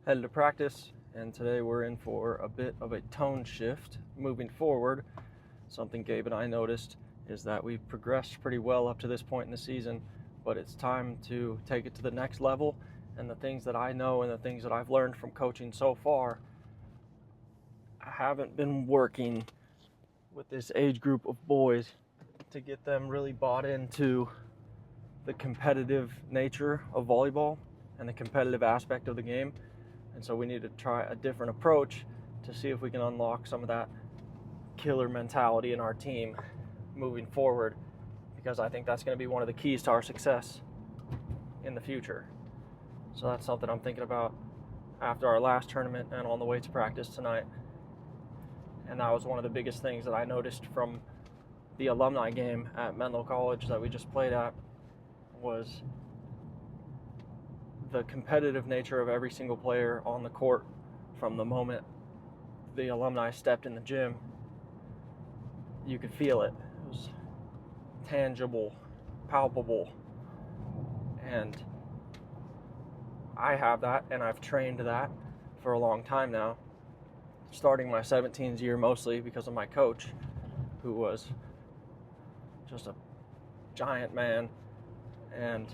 Headed to practice, and today we're in for a bit of a tone shift moving forward. Something Gabe and I noticed is that we've progressed pretty well up to this point in the season, but it's time to take it to the next level. And the things that I know and the things that I've learned from coaching so far, I haven't been working with this age group of boys to get them really bought into the competitive nature of volleyball and the competitive aspect of the game. And so we need to try a different approach to see if we can unlock some of that killer mentality in our team moving forward, because I think that's going to be one of the keys to our success in the future. So that's something I'm thinking about after our last tournament and on the way to practice tonight. And that was one of the biggest things that I noticed from the alumni game at Menlo College that we just played at, was the competitive nature of every single player on the court from the moment the alumni stepped in the gym. You could feel it. It was tangible, palpable. And I have that, and I've trained that for a long time now, starting my 17th year mostly because of my coach, who was just a giant man, and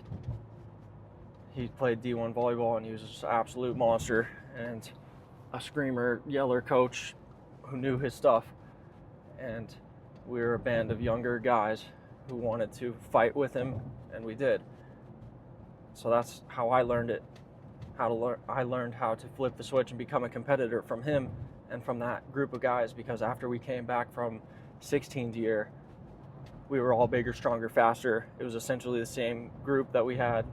he played D1 volleyball, and he was just an absolute monster and a screamer, yeller coach who knew his stuff. And we were a band of younger guys who wanted to fight with him, and we did. So that's how I learned it. I learned how to flip the switch and become a competitor from him and from that group of guys, because after we came back from 16th year, we were all bigger, stronger, faster. It was essentially the same group that we had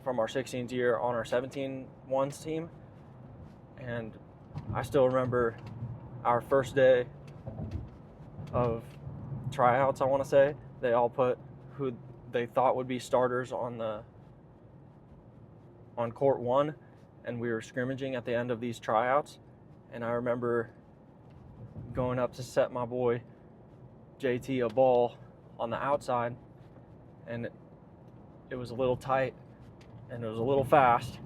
from our 16th year on our 17-1s team. And I still remember our first day of tryouts, I want to say. They all put who they thought would be starters on court one, and we were scrimmaging at the end of these tryouts. And I remember going up to set my boy JT a ball on the outside, and it was a little tight and it was a little fast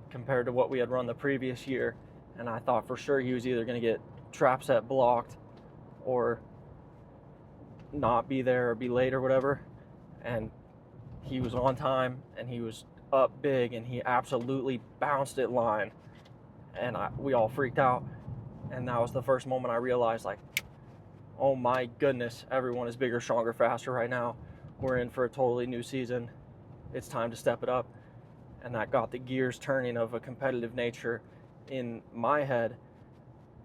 compared to what we had run the previous year. And I thought for sure he was either going to get trap set blocked or not be there or be late or whatever. And he was on time, and he was up big, and he absolutely bounced it line. And we all freaked out. And that was the first moment I realized, like, oh my goodness, everyone is bigger, stronger, faster right now. We're in for a totally new season. It's time to step it up. And that got the gears turning of a competitive nature in my head,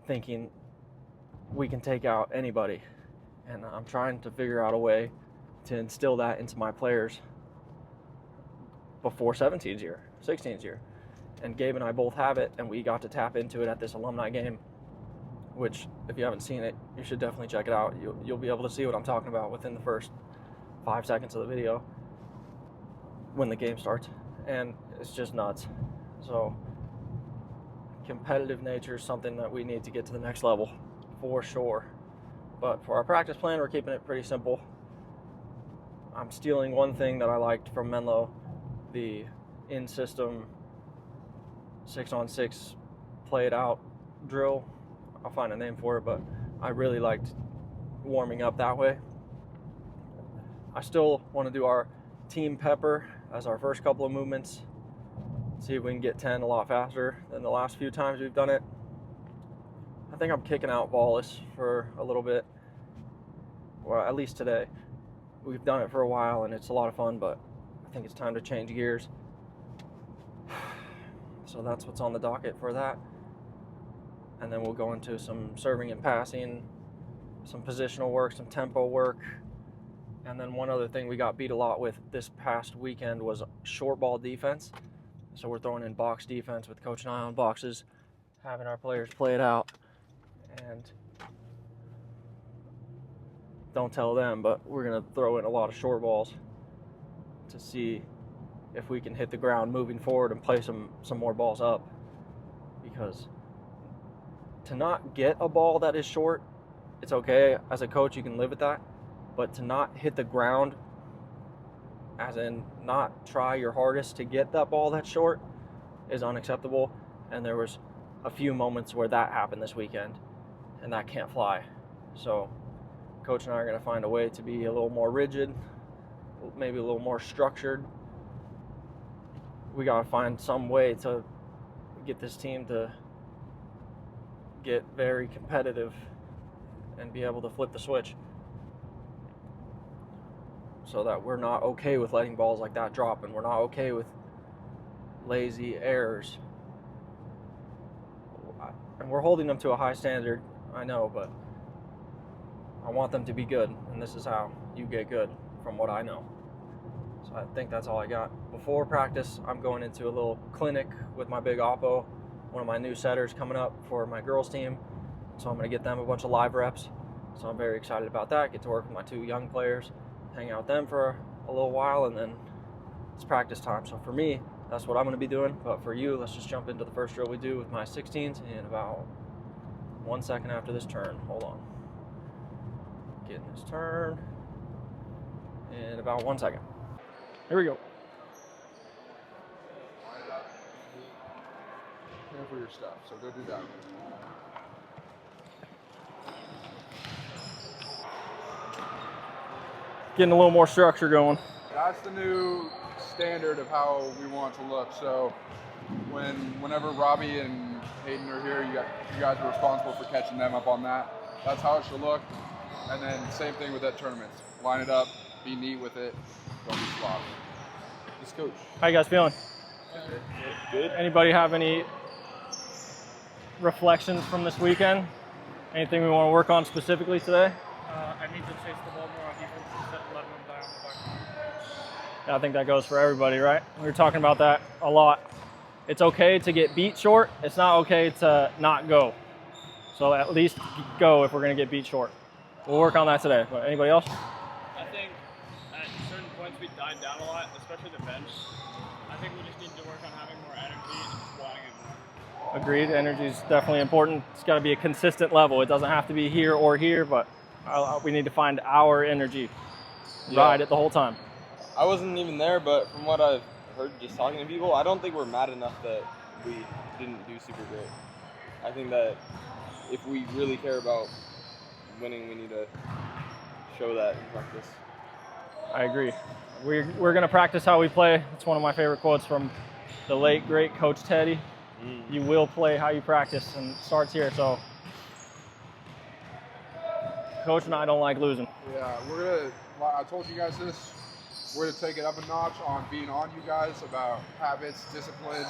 thinking we can take out anybody. And I'm trying to figure out a way to instill that into my players before 16th year. And Gabe and I both have it, and we got to tap into it at this alumni game, which, if you haven't seen it, you should definitely check it out. You'll be able to see what I'm talking about within the first 5 seconds of the video when the game starts. And it's just nuts. So competitive nature is something that we need to get to the next level for sure. But for our practice plan, we're keeping it pretty simple. I'm stealing one thing that I liked from Menlo, the in-system 6-on-6 play it out drill. I'll find a name for it, but I really liked warming up that way. I still want to do our team pepper as our first couple of movements. See if we can get 10 a lot faster than the last few times we've done it. I think I'm kicking out Wallace for a little bit. Well, at least today. We've done it for a while and it's a lot of fun, but I think it's time to change gears. So that's what's on the docket for that. And then we'll go into some serving and passing, some positional work, some tempo work. And then one other thing we got beat a lot with this past weekend was short ball defense. So we're throwing in box defense with Coach and I on boxes, having our players play it out. And don't tell them, but we're going to throw in a lot of short balls to see if we can hit the ground moving forward and play some more balls up. Because to not get a ball that is short, it's okay. As a coach, you can live with that. But to not hit the ground, as in not try your hardest to get that ball that's short, is unacceptable. And there was a few moments where that happened this weekend, and that can't fly. So Coach and I are going to find a way to be a little more rigid, maybe a little more structured. We got to find some way to get this team to get very competitive and be able to flip the switch so that we're not okay with letting balls like that drop, and we're not okay with lazy errors. And we're holding them to a high standard, I know, but I want them to be good, and this is how you get good from what I know. So I think that's all I got. Before practice, I'm going into a little clinic with my big oppo, one of my new setters coming up for my girls team. So I'm going to get them a bunch of live reps. So I'm very excited about that. Get to work with my 2 young players, hang out with them for a little while, and then it's practice time. So for me, that's what I'm going to be doing. But for you, let's just jump into the first drill we do with my 16s in about 1 second after this turn. Hold on. Getting this turn in about 1 second. Here we go. Care for your stuff, so go do that. Getting a little more structure going. That's the new standard of how we want it to look. So whenever Robbie and Hayden are here, you guys are responsible for catching them up on that. That's how it should look. And then same thing with that tournament. Line it up, be neat with it, don't be sloppy. Just coach. How you guys feeling? Good. Anybody have any reflections from this weekend? Anything we want to work on specifically today? I need to chase the ball more on defense instead of letting them die on the back. Yeah, I think that goes for everybody, right? We were talking about that a lot. It's okay to get beat short. It's not okay to not go. So at least go if we're going to get beat short. We'll work on that today. But anybody else? I think at certain points we died down a lot, especially the bench. I think we just need to work on having more energy and squatting it more. Agreed. Energy is definitely important. It's got to be a consistent level. It doesn't have to be here or here, but we need to find our energy. Ride it the whole time. I wasn't even there, but from what I've heard just talking to people, I don't think we're mad enough that we didn't do super great. I think that if we really care about winning, we need to show that in practice. I agree. We're going to practice how we play. It's one of my favorite quotes from the late, great Coach Teddy. You will play how you practice, and it starts here. So Coach and I don't like losing. Yeah, I told you guys this, we're gonna take it up a notch on being on you guys about habits, discipline,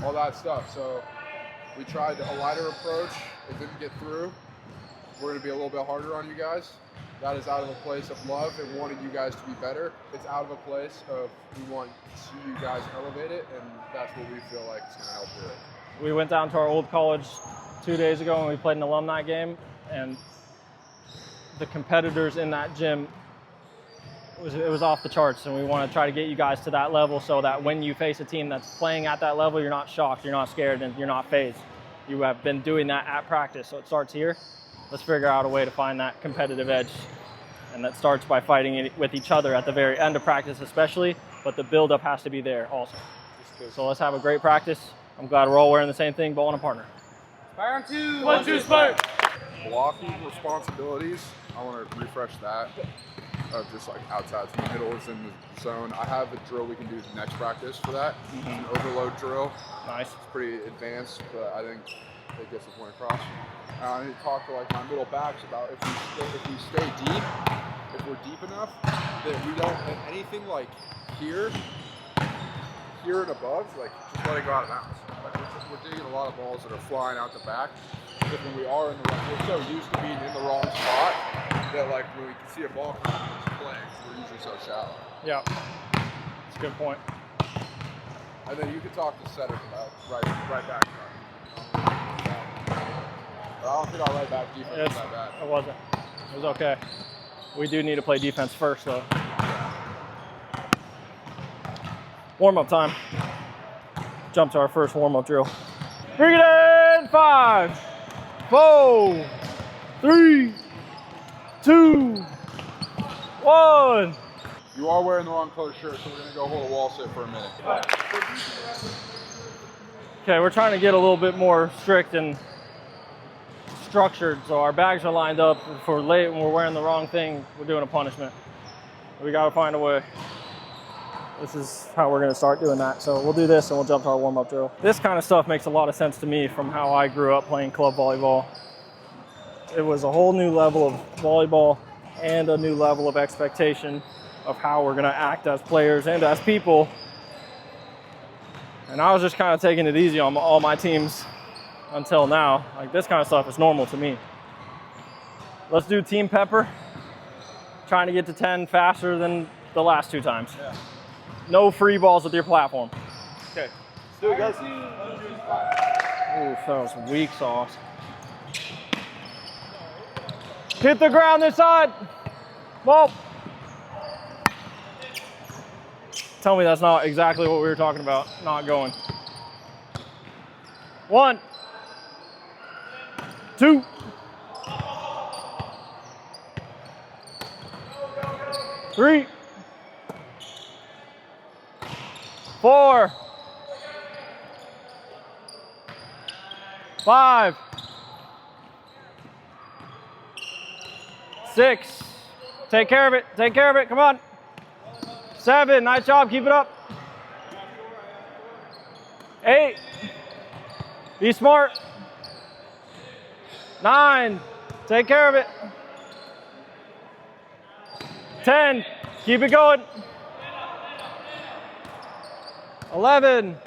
all that stuff. So we tried a lighter approach, it didn't get through. We're gonna be a little bit harder on you guys. That is out of a place of love and wanting you guys to be better. It's out of a place of we want to see you guys elevate it, and that's what we feel like is gonna help do it. We went down to our old college 2 days ago and we played an alumni game, and the competitors in that gym, it was off the charts, and we want to try to get you guys to that level so that when you face a team that's playing at that level, you're not shocked, you're not scared, and you're not fazed. You have been doing that at practice, so it starts here. Let's figure out a way to find that competitive edge, and that starts by fighting it with each other at the very end of practice especially, but the build-up has to be there also. So let's have a great practice. I'm glad we're all wearing the same thing, ball and a partner. Fire on 2! 1, 2, Spark! Blocking responsibilities, I want to refresh that of just like outside from the middle is in the zone. I have a drill we can do next practice for that. It's an overload drill. Nice. It's pretty advanced, but I think it gets the point across. I need to talk to like my middle backs about if we stay deep, if we're deep enough, that we don't have anything like here and above, like just let it go out of bounds. Like we're digging a lot of balls that are flying out the back. But when we are in the wrong, we're so used to being in the wrong spot that like when we can see a ball coming, it's playing. We're usually so shallow. Yeah, that's a good point. And then you can talk to setters about right back. But I don't think our right back defense was that bad. It wasn't. It was okay. We do need to play defense first, though. Warm-up time. Jump to our first warm-up drill. Bring it in! 5, 4, 3, 2, 1. You are wearing the wrong color shirt, so we're going to go hold a wall sit for a minute. Okay, we're trying to get a little bit more strict and structured, so our bags are lined up. If we're late and we're wearing the wrong thing, we're doing a punishment. We gotta find a way. This is how we're gonna start doing that. So we'll do this and we'll jump to our warm-up drill. This kind of stuff makes a lot of sense to me from how I grew up playing club volleyball. It was a whole new level of volleyball and a new level of expectation of how we're gonna act as players and as people. And I was just kind of taking it easy on all my teams until now. Like, this kind of stuff is normal to me. Let's do team pepper. Trying to get to 10 faster than the last 2 times. Yeah. No free balls with your platform. Okay. Let's do it, guys. Ooh, that was weak sauce. Hit the ground this side. Whoa. Tell me that's not exactly what we were talking about. Not going. 1, 2. 3, 4, 5, 6. Take care of it. Take care of it. Come on. 7. Nice job. Keep it up. 8. Be smart. 9. Take care of it. 10. Keep it going. 11.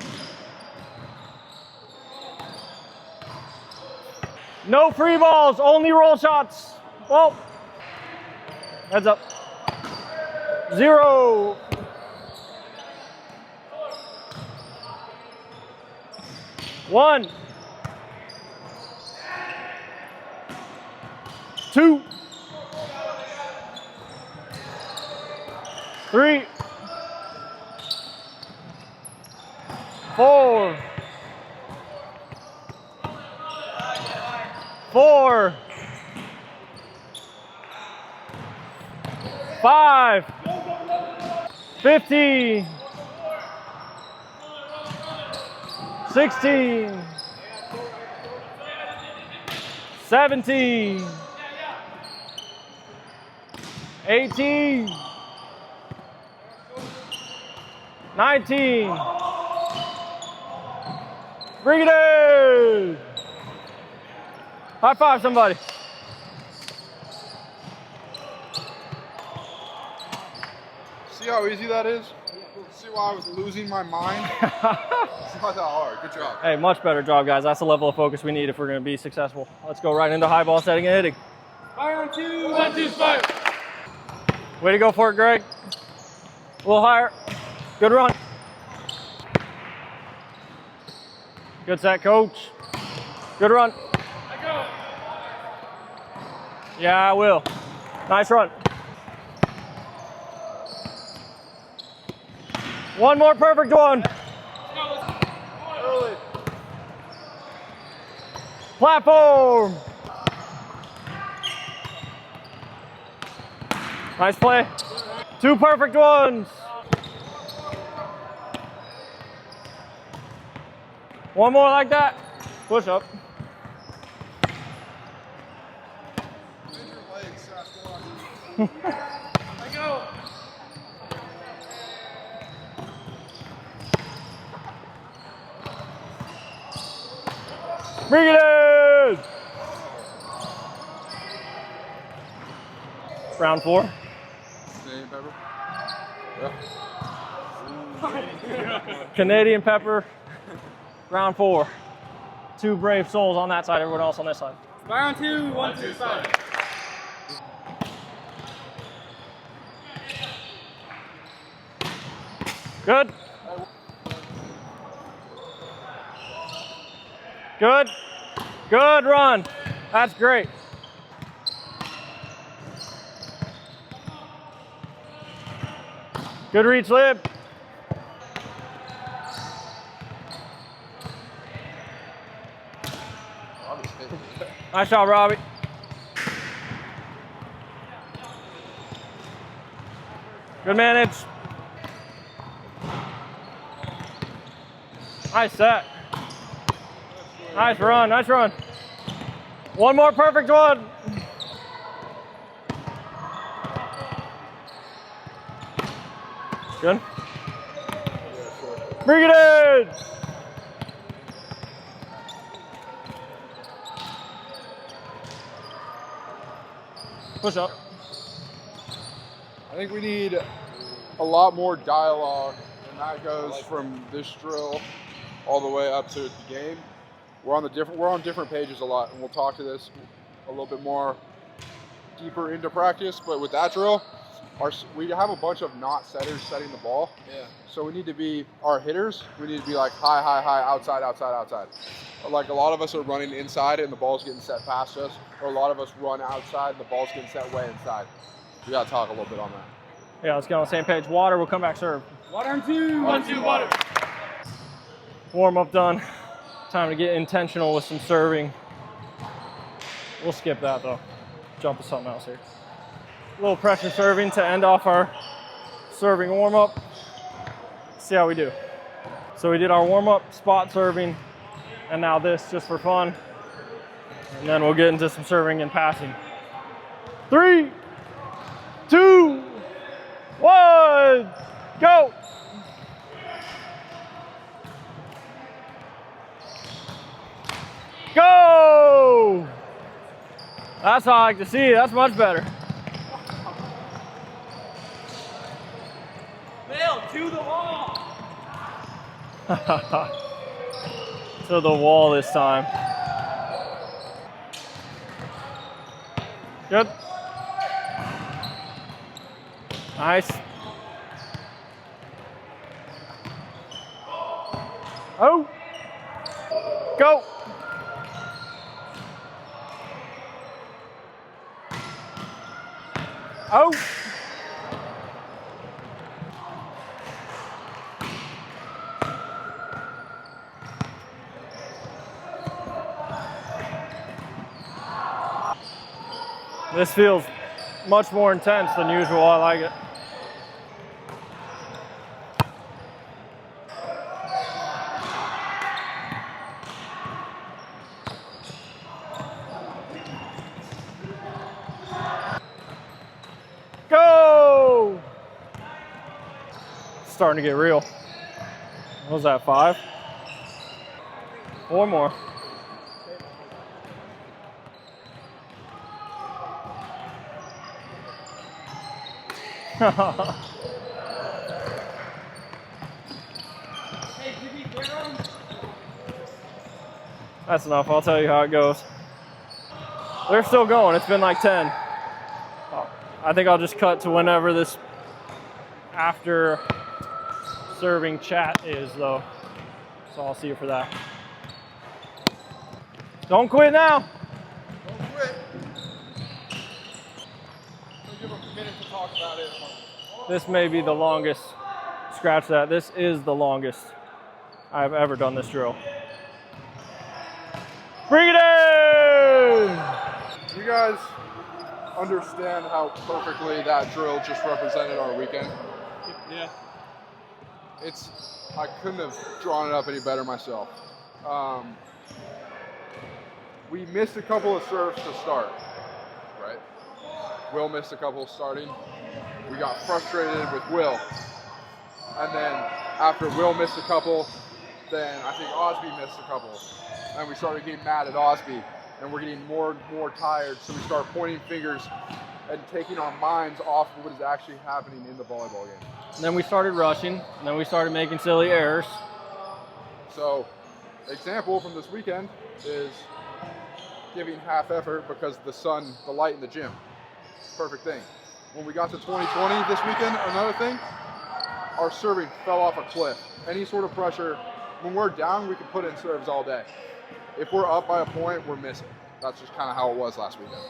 No free balls. Only roll shots. Whoa. Heads up. 0. 1. 2. 3. 4. 4. 5. 15. 16. 17. 18. 19. Bring it in. High five somebody. See how easy that is? See why I was losing my mind? It's not that hard. Good job. Hey, much better job, guys. That's the level of focus we need if we're going to be successful. Let's go right into high ball setting and hitting. Fire on 2. 1, 2, fire. Way to go for it, Greg. A little higher. Good run. Good set, coach. Good run. I go. Yeah, I will. Nice run. One more perfect one. Early. Platform. Nice play. 2 perfect ones. One more like that. Push up. Bend your legs, Sasquatch. I go. Bring it in. Round 4. Canadian pepper. Yeah. Canadian pepper. Round 4. 2 brave souls on that side, everyone else on this side. Fire on 2. 1, 2, fire. Good. Good. Good run. That's great. Good reach, Lib. Nice job, Robbie. Good manage. Nice set. Nice run, nice run. One more perfect one. Good. Bring it in. Push up. I think we need a lot more dialogue, and that goes from this drill all the way up to the game. We're on different pages a lot, and we'll talk to this a little bit more deeper into practice. But with that drill, we have a bunch of not setters setting the ball. Yeah. So we need to be our hitters. We need to be like high, high, high, outside, outside, outside. Like a lot of us are running inside and the ball's getting set past us, or a lot of us run outside and the ball's getting set way inside. We gotta talk a little bit on that. Yeah, let's get on the same page. Water, we'll come back serve. Water and two. 1-2 water. Warm up done. Time to get intentional with some serving. We'll skip that though. Jump to something else here. A little pressure serving to end off our serving warm up. See how we do. So we did our warm up, spot serving, and now this just for fun. And then we'll get into some serving and passing. 3, 2, 1, go! Go! That's how I like to see it. That's much better. Bill, to the wall. To the wall this time. Good. Nice. Oh. Go. Oh. This feels much more intense than usual. I like it. Go! Starting to get real. What was that, 5? 4 more. That's enough. I'll tell you how it goes. They're still going. It's been like 10. I think I'll just cut to whenever this after serving chat is, though. So I'll see you for that. Don't quit now. Don't quit. We'll give them a minute to talk about it. This may be the longest. Scratch that. This is the longest I've ever done this drill. Bring it in! You guys understand how perfectly that drill just represented our weekend? Yeah. I couldn't have drawn it up any better myself. We missed a couple of serves to start, right? Will missed a couple starting. We got frustrated with Will. And then after Will missed a couple, then I think Osby missed a couple. And we started getting mad at Osby. And we're getting more and more tired, so we start pointing fingers and taking our minds off of what is actually happening in the volleyball game. And then we started rushing, and then we started making silly errors. So, example from this weekend is giving half effort because the light in the gym. Perfect thing. When we got to 2020 this weekend, another thing, our serving fell off a cliff. Any sort of pressure, when we're down, we can put in serves all day. If we're up by a point, we're missing. That's just kind of how it was last weekend.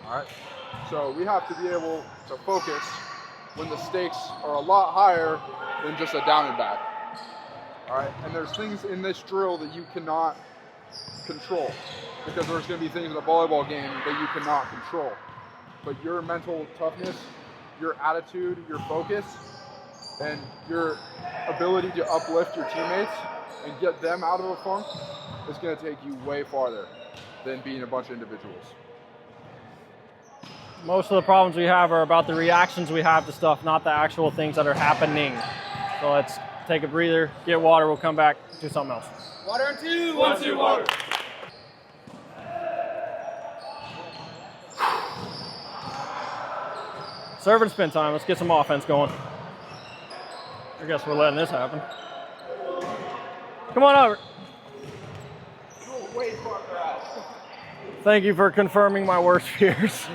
All right. So we have to be able to focus when the stakes are a lot higher than just a down and back. All right. And there's things in this drill that you cannot control because there's going to be things in the volleyball game that you cannot control. But your mental toughness, your attitude, your focus, and your ability to uplift your teammates and get them out of a funk is going to take you way farther than being a bunch of individuals. Most of the problems we have are about the reactions we have to stuff, not the actual things that are happening. So let's take a breather, get water, we'll come back, do something else. Water and 2, 1, 2, water. Serve and spin time, let's get some offense going. I guess we're letting this happen. Come on over. Way farther out. Thank you for confirming my worst fears.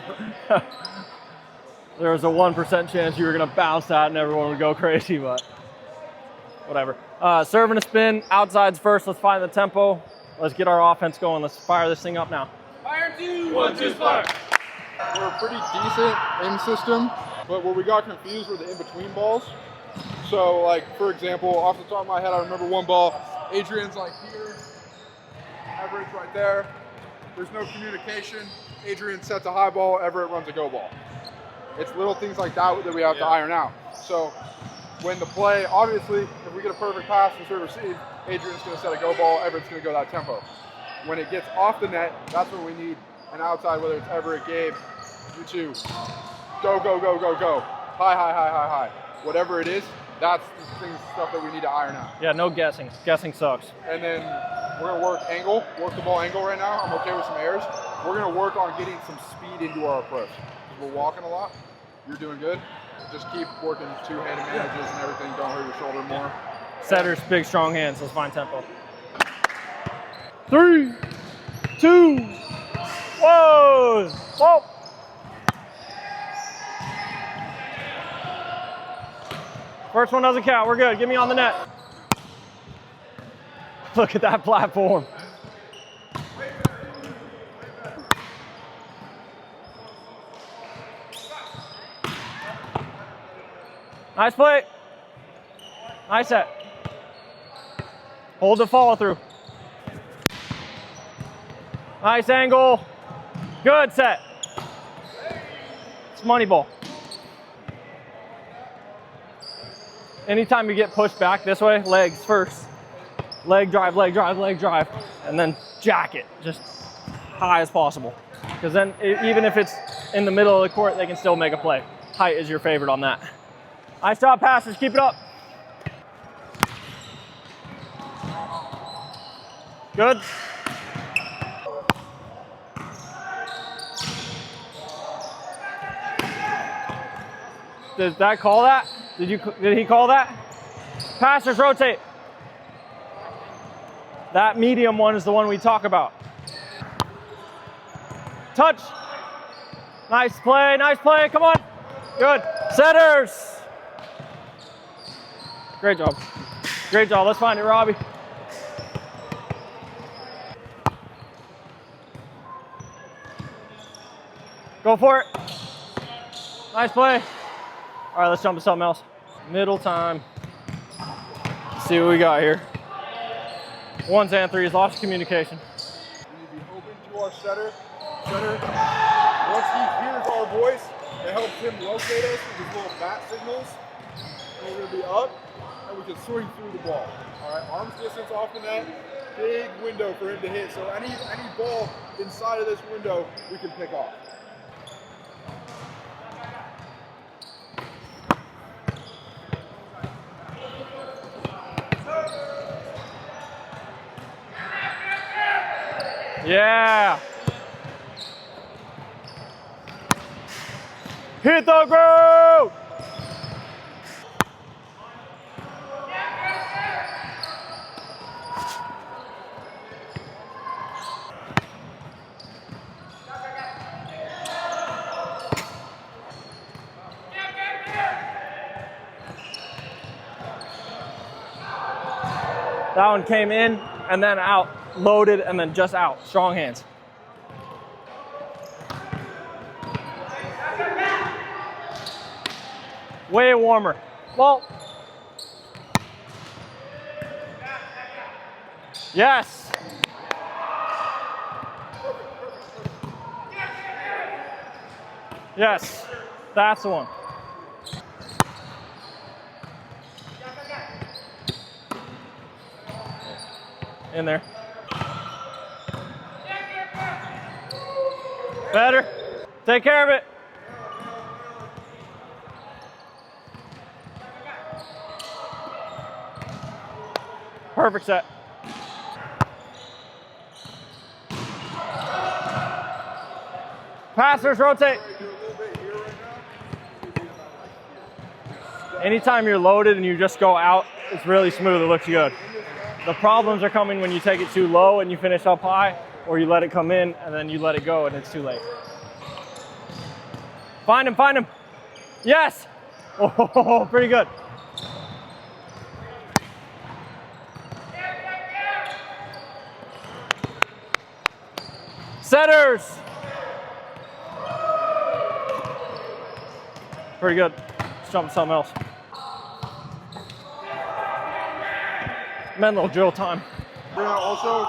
There was a 1% chance you were gonna bounce that and everyone would go crazy, but whatever. Serve and a spin, outsides first, let's find the tempo. Let's get our offense going, let's fire this thing up now. Fire 2, 1, 2, spark. We're pretty decent in system, but where we got confused were the in-between balls. So like, for example, off the top of my head, I remember one ball, Adrian's like here, Everett's right there. There's no communication. Adrian sets a high ball, Everett runs a go ball. It's little things like that that we have to iron out. So when the play, obviously, if we get a perfect pass and serve receive, Adrian's gonna set a go ball, Everett's gonna go that tempo. When it gets off the net, that's when we need an outside, whether it's Everett, Gabe, you two. Go, go, go, go, go. High, high, high, high, high. Whatever it is, that's the stuff that we need to iron out. Yeah, no guessing. Guessing sucks. And then we're gonna work angle, work the ball angle right now. I'm okay with some airs. We're gonna work on getting some speed into our approach. We're walking a lot. You're doing good. Just keep working two-handed manages and everything. Don't hurt your shoulder more. Setters, big, strong hands. Let's find tempo. 3, 2, whoa, whoa. First one doesn't count. We're good. Get me on the net. Look at that platform. Nice play. Nice set. Hold the follow through. Nice angle. Good set. It's money ball. Anytime you get pushed back this way, legs first. Leg drive, leg drive, leg drive. And then jack it, just high as possible. Because then even if it's in the middle of the court, they can still make a play. Height is your favorite on that. Nice job, passers, keep it up. Good. Did that call that? Did he call that? Passers rotate. That medium one is the one we talk about. Touch. Nice play, come on. Good. Setters. Great job. Great job, let's find it, Robbie. Go for it. Nice play. All right, let's jump to something else. Middle time. Let's see what we got here. 1s and 3s, lots of communication. We need to be open to our setter. Once he hears our voice, it helps him locate us with his little bat signals. And we're gonna be up, and we can swing through the ball. All right, arms distance off the net, big window for him to hit. So any ball inside of this window, we can pick off. Yeah. Hit the groove. That one came in and then out. Loaded and then just out. Strong hands. Way warmer. Well. Yes. Yes. That's the one. In there. Better. Take care of it. Perfect set. Passers rotate. Anytime you're loaded and you just go out, it's really smooth, it looks good. The problems are coming when you take it too low and you finish up high, or you let it come in and then you let it go and it's too late. Find him, find him. Yes! Oh, pretty good. Setters! Pretty good. Let's jump to something else. Mental drill time. We're gonna also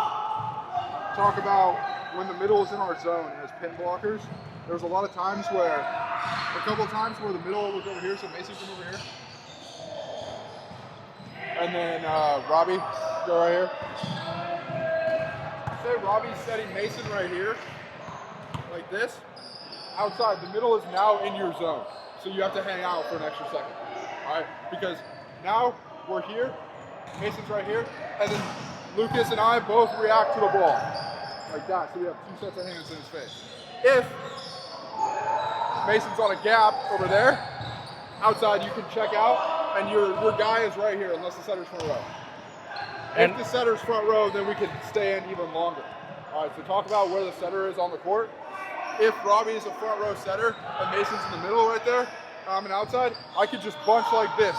talk about when the middle is in our zone as pin blockers. There's a lot of times where, a couple of times where the middle was over here, so Mason come over here. And then Robbie, go right here. Say Robbie's setting Mason right here, like this. Outside, the middle is now in your zone. So you have to hang out for an extra second, all right? Because now we're here, Mason's right here, and then Lucas and I both react to the ball, like that. So we have 2 sets of hands in his face. If Mason's on a gap over there, outside you can check out, and your guy is right here, unless the setter's front row. If the setter's front row, then we can stay in even longer. All right, so talk about where the setter is on the court. If Robbie is a front row setter and Mason's in the middle right there, I'm an outside, I could just bunch like this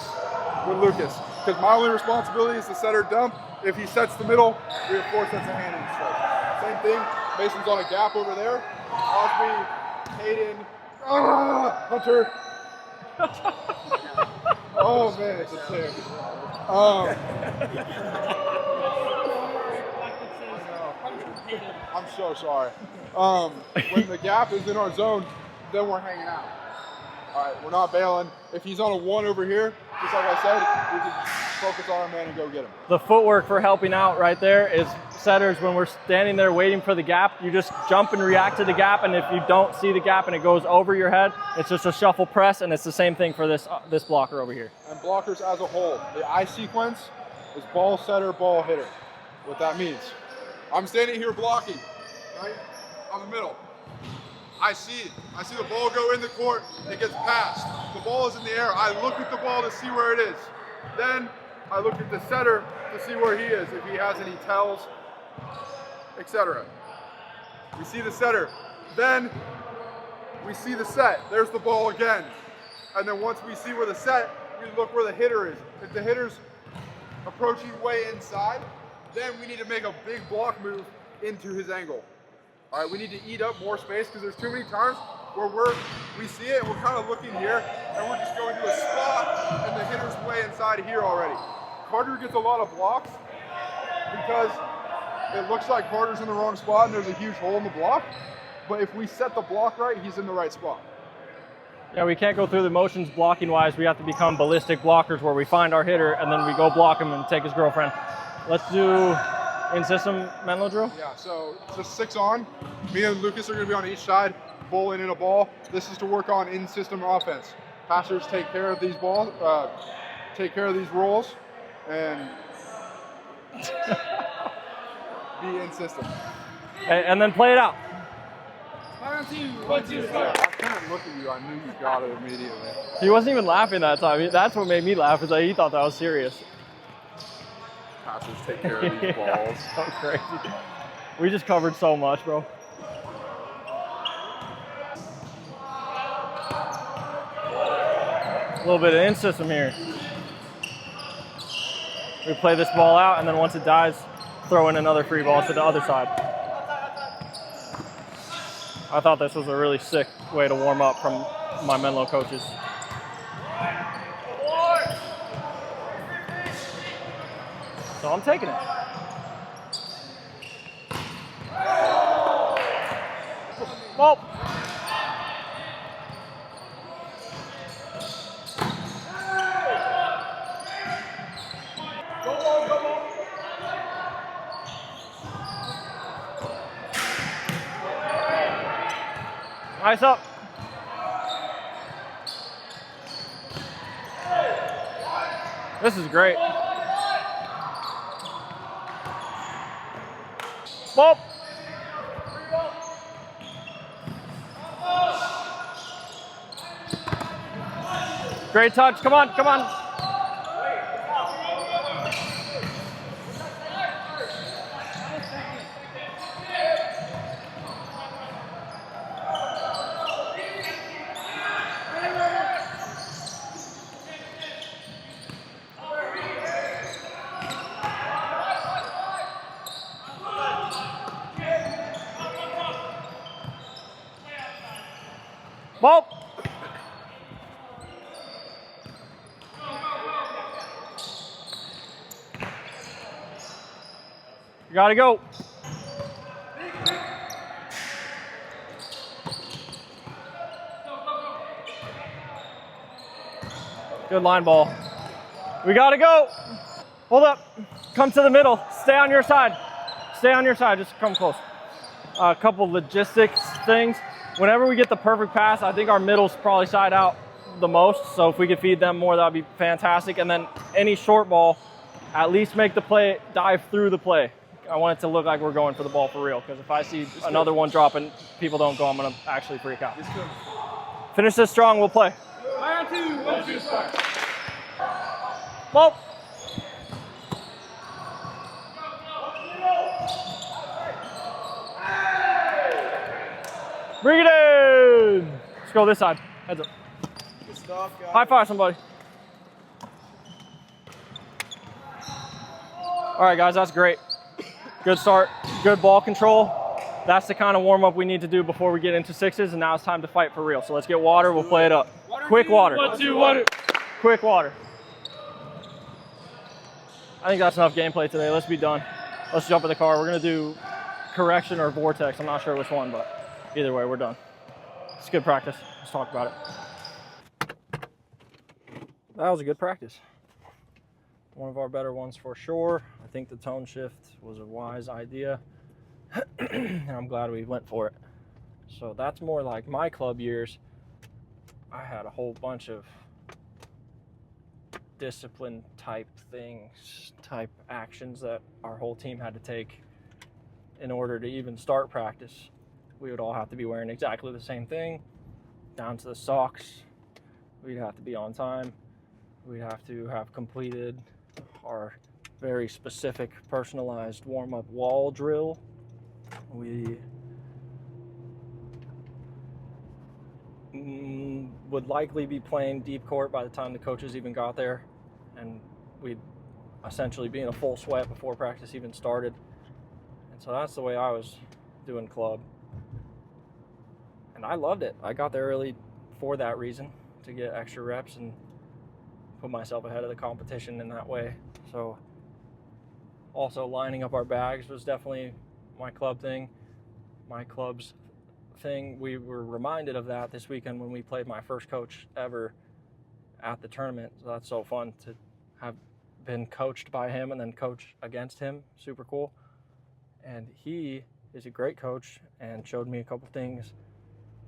with Lucas. Because my only responsibility is to setter dump. If he sets the middle, we have 4 sets of hands in the strike. Same thing, Mason's on a gap over there. Osby, Hayden, Hunter. Oh man, it's a tear. I'm so sorry. When the gap is in our zone, then we're hanging out. All right, we're not bailing. If he's on a 1 over here, just like I said, we can focus on our man and go get him. The footwork for helping out right there is setters, when we're standing there waiting for the gap, you just jump and react to the gap, and if you don't see the gap and it goes over your head, it's just a shuffle press, and it's the same thing for this blocker over here. And blockers as a whole, the I sequence is ball setter, ball hitter. What that means. I'm standing here blocking, right? On the middle. I see the ball go in the court, it gets passed. The ball is in the air, I look at the ball to see where it is. Then I look at the setter to see where he is, if he has any tells, etc. We see the setter. Then we see the set. There's the ball again. And then once we see where the set, we look where the hitter is. If the hitter's approaching way inside, then we need to make a big block move into his angle. All right, we need to eat up more space because there's too many times where we see it and we're kind of looking here and we're just going to a spot and the hitter's way inside of here already. Carter gets a lot of blocks because it looks like Carter's in the wrong spot and there's a huge hole in the block. But if we set the block right, he's in the right spot. Yeah, we can't go through the motions blocking wise. We have to become ballistic blockers where we find our hitter and then we go block him and take his girlfriend. Let's do in-system mental drill. Yeah, so just 6 on. Me and Lucas are going to be on each side, bowling in a ball. This is to work on in-system offense. Passers take care of these balls, take care of these rolls, and be in-system. And then play it out. 1, 2, Yeah, I couldn't look at you. I knew you got it immediately. He wasn't even laughing that time. That's what made me laugh, is that he thought that was serious. Passers take care of these balls. So crazy. We just covered so much, bro. A little bit of in-system here. We play this ball out, and then once it dies, throw in another free ball to the other side. I thought this was a really sick way to warm up from my Menlo coaches. So I'm taking it. Well. Ice up. This is great. Ball. Great touch. Come on, come on. Ball. You gotta go. Good line ball. We gotta go. Hold up. Come to the middle. Stay on your side. Stay on your side. Just come close. A couple logistics things. Whenever we get the perfect pass, I think our middle's probably side out the most. So if we could feed them more, that'd be fantastic. And then any short ball, at least make the play, dive through the play. I want it to look like we're going for the ball for real. Because if I see another one dropping, people don't go, I'm gonna actually freak out. Finish this strong, we'll play. Ball. Bring it in. Let's go this side. Heads up. Good stuff, guys. High five somebody. All right, guys, that's great. Good start, good ball control. That's the kind of warm up we need to do before we get into sixes, and now it's time to fight for real. So let's get water, we'll play it up. Quick water. 1, 2, water. Quick water. I think that's enough gameplay today. Let's be done. Let's jump in the car. We're gonna do correction or vortex. I'm not sure which one, but either way, we're done. It's good practice. Let's talk about it. That was a good practice. One of our better ones for sure. I think the tone shift was a wise idea, and I'm glad we went for it. So that's more like my club years. I had a whole bunch of discipline type things, type actions that our whole team had to take in order to even start practice. We would all have to be wearing exactly the same thing, down to the socks. We'd have to be on time. We'd have to have completed our very specific personalized warm-up wall drill. We would likely be playing deep court by the time the coaches even got there, and we'd essentially be in a full sweat before practice even started. And so that's the way I was doing club. And I loved it. I got there early for that reason, to get extra reps and put myself ahead of the competition in that way. So also lining up our bags was definitely my club thing. My club's thing, we were reminded of that this weekend when we played my first coach ever at the tournament. So that's so fun to have been coached by him and then coach against him. Super cool. And he is a great coach and showed me a couple things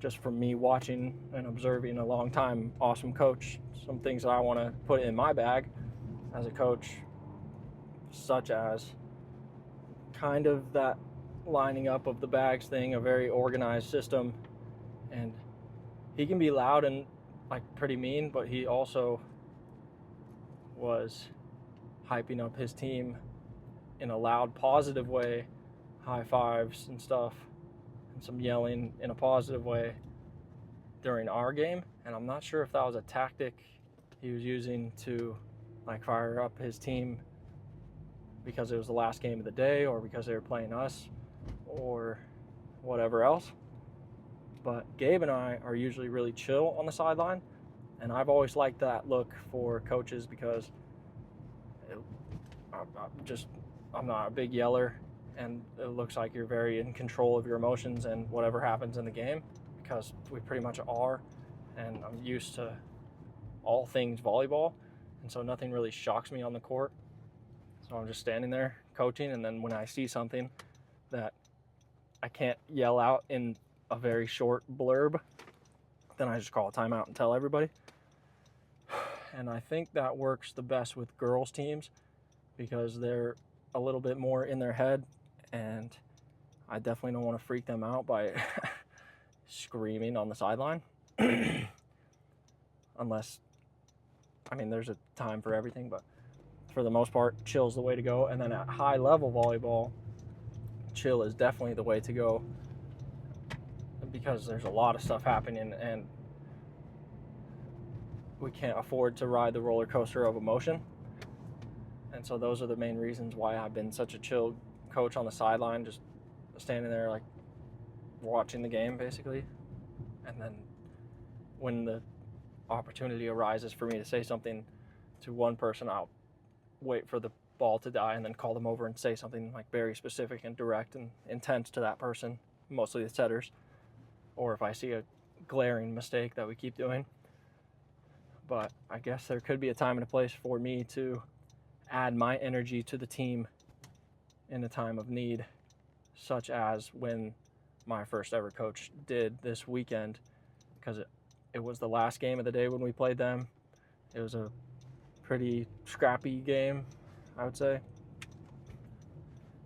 just from me watching and observing a long time. Awesome coach. Some things that I want to put in my bag as a coach, such as kind of that lining up of the bags thing, a very organized system. And he can be loud and like pretty mean, but he also was hyping up his team in a loud, positive way, high fives and stuff, and some yelling in a positive way during our game. And I'm not sure if that was a tactic he was using to like fire up his team because it was the last game of the day or because they were playing us or whatever else. But Gabe and I are usually really chill on the sideline, and I've always liked that look for coaches because I'm not a big yeller, and it looks like you're very in control of your emotions and whatever happens in the game, because we pretty much are, and I'm used to all things volleyball, and so nothing really shocks me on the court. So I'm just standing there coaching, and then when I see something that I can't yell out in a very short blurb, then I just call a timeout and tell everybody. And I think that works the best with girls teams because they're a little bit more in their head, and I definitely don't want to freak them out by screaming on the sideline. Unless, I mean, there's a time for everything, but for the most part, chill's the way to go. And then at high level volleyball, chill is definitely the way to go because there's a lot of stuff happening and we can't afford to ride the roller coaster of emotion. And so those are the main reasons why I've been such a chill coach on the sideline, just standing there like watching the game basically. And then when the opportunity arises for me to say something to one person, I'll wait for the ball to die and then call them over and say something like very specific and direct and intense to that person, mostly the setters, or if I see a glaring mistake that we keep doing. But I guess there could be a time and a place for me to add my energy to the team in a time of need, such as when my first ever coach did this weekend, because it was the last game of the day when we played them. It was a pretty scrappy game, I would say.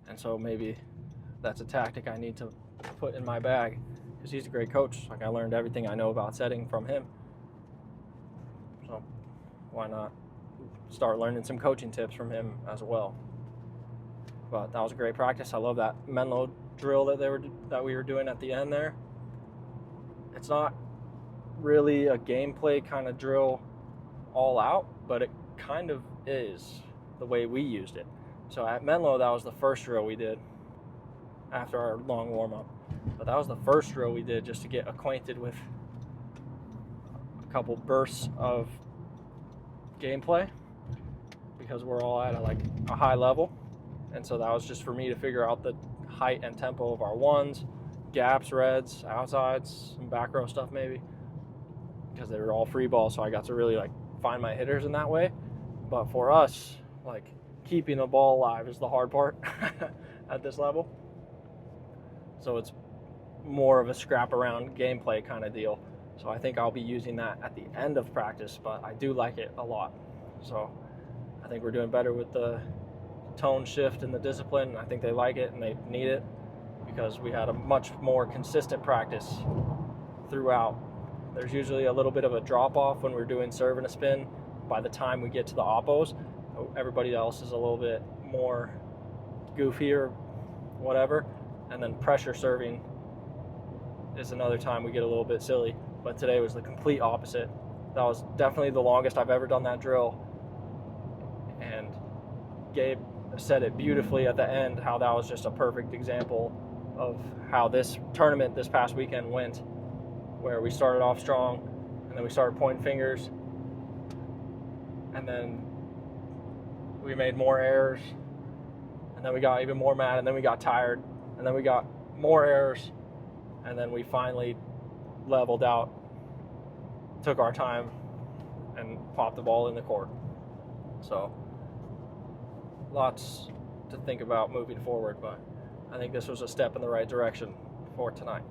And so maybe that's a tactic I need to put in my bag because he's a great coach. Like I learned everything I know about setting from him. So why not start learning some coaching tips from him as well? But that was a great practice. I love that Menlo drill that we were doing at the end there. It's not really a gameplay kind of drill all out, but it kind of is the way we used it. So at Menlo, that was the first drill we did after our long warm-up. But that was the first drill we did just to get acquainted with a couple bursts of gameplay because we're all at a high level. And so that was just for me to figure out the height and tempo of our ones, gaps, reds, outsides, some back row stuff maybe, because they were all free ball, so I got to really find my hitters in that way. But for us, keeping the ball alive is the hard part at this level. So it's more of a scrap around gameplay kind of deal. So I think I'll be using that at the end of practice, but I do like it a lot. So I think we're doing better with the tone shift and the discipline. I think they like it and they need it because we had a much more consistent practice throughout. There's usually a little bit of a drop off when we're doing serve and a spin. By the time we get to the oppos, everybody else is a little bit more goofy or whatever. And then pressure serving is another time we get a little bit silly. But today was the complete opposite. That was definitely the longest I've ever done that drill. And Gabe said it beautifully at the end, how that was just a perfect example of how this tournament this past weekend went, where we started off strong and then we started pointing fingers and then we made more errors and then we got even more mad and then we got tired and then we got more errors and then we finally leveled out, took our time and popped the ball in the court. So lots to think about moving forward, but I think this was a step in the right direction for tonight.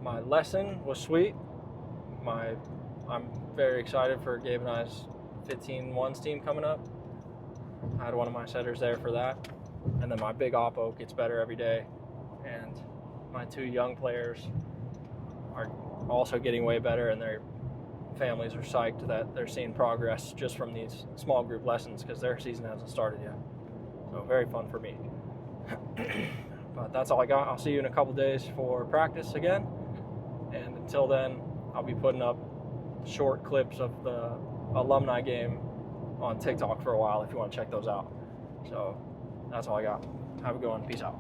My lesson was sweet. I'm very excited for Gabe and I's 15-1s team coming up. I had one of my setters there for that. And then my big oppo gets better every day. And my two young players are also getting way better, and their families are psyched that they're seeing progress just from these small group lessons because their season hasn't started yet. So very fun for me. But that's all I got. I'll see you in a couple days for practice again. And until then, I'll be putting up short clips of the alumni game on TikTok for a while if you want to check those out. So that's all I got. Have a good one. Peace out.